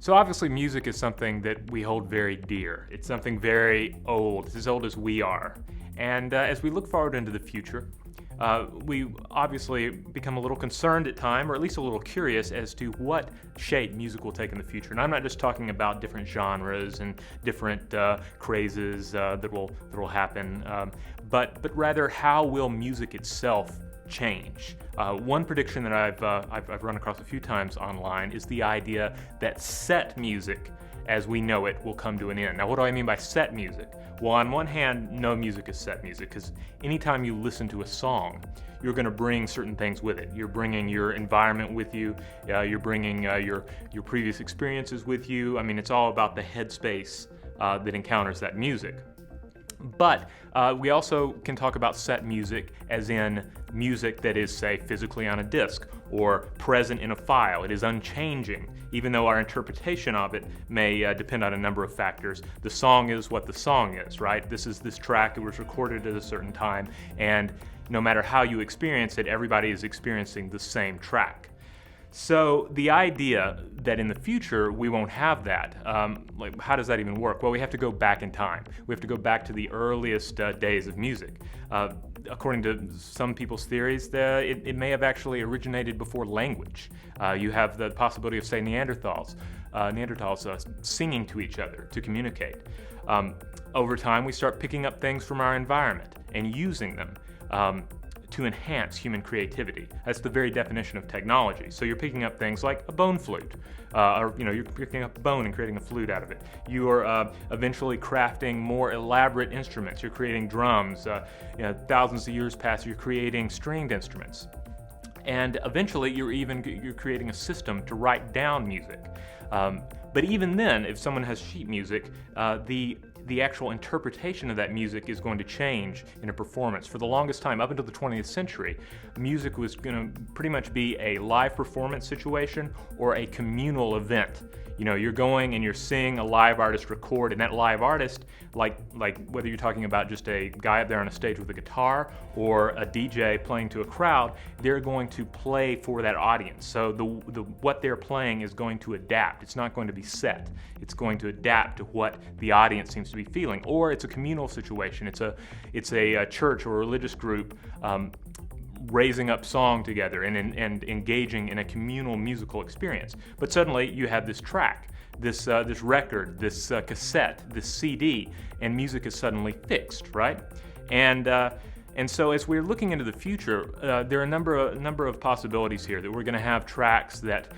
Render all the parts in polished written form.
So obviously music is something that we hold very dear. It's something very old. It's as old as we are. And as we look forward into the future, we obviously become a little concerned at times, or at least a little curious as to what shape music will take in the future. And I'm not just talking about different genres and different crazes that will happen, but rather how will music itself change. One prediction that I've run across a few times online is the idea that set music as we know it will come to an end. Now, what do I mean by set music? Well, on one hand, no music is set music, because anytime you listen to a song, you're going to bring certain things with it. You're bringing your environment with you. You're bringing your previous experiences with you. I mean, it's all about the headspace that encounters that music. But we also can talk about set music as in music that is, say, physically on a disc or present in a file. It is unchanging, even though our interpretation of it may depend on a number of factors. The song is what the song is, right? This track. It was recorded at a certain time, and no matter how you experience it, everybody is experiencing the same track. So the idea that in the future we won't have that, how does that even work? Well, we have to go back in time. We have to go back to the earliest days of music. According to some people's theories, it may have actually originated before language. You have the possibility of, say, Neanderthals singing to each other to communicate. Over time, we start picking up things from our environment and using them to enhance human creativity. That's the very definition of technology. So you're picking up things like a bone flute, or you're picking up a bone and creating a flute out of it. You are eventually crafting more elaborate instruments. You're creating drums. Thousands of years pass, you're creating stringed instruments. And eventually you're creating a system to write down music. But even then, if someone has sheet music, the actual interpretation of that music is going to change in a performance. For the longest time, up until the 20th century, music was going to pretty much be a live performance situation or a communal event. You're going and you're seeing a live artist record, and that live artist, like whether you're talking about just a guy up there on a stage with a guitar or a DJ playing to a crowd, they're going to play for that audience. So what they're playing is going to adapt. It's not going to be set. It's going to adapt to what the audience seems to be feeling. Or it's a communal situation. It's a church or a religious group raising up song together and engaging in a communal musical experience. But suddenly you have this track, this record, this cassette, this CD, and music is suddenly fixed, right? And so as we're looking into the future, there are a number of possibilities here that we're going to have tracks that,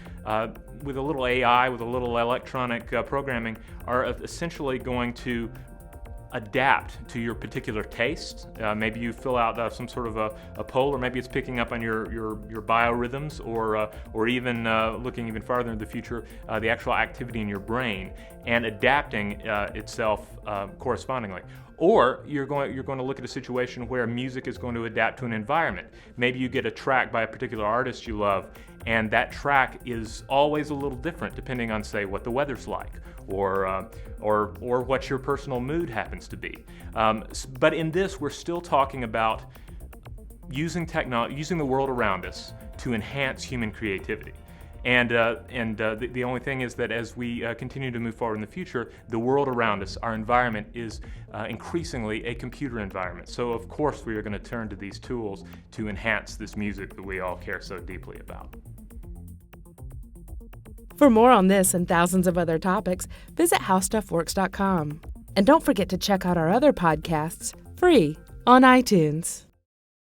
with a little AI, with a little electronic programming, are essentially going to adapt to your particular taste. Maybe you fill out some sort of a poll, or maybe it's picking up on your biorhythms, or even looking even farther into the future, the actual activity in your brain, and adapting itself correspondingly. Or you're going to look at a situation where music is going to adapt to an environment. Maybe you get a track by a particular artist you love, and that track is always a little different depending on, say, what the weather's like, or what your personal mood happens to be. But in this, we're still talking about using the world around us to enhance human creativity. And the only thing is that as we continue to move forward in the future, the world around us, our environment, is increasingly a computer environment. So of course we are going to turn to these tools to enhance this music that we all care so deeply about. For more on this and thousands of other topics, visit HowStuffWorks.com. And don't forget to check out our other podcasts free on iTunes.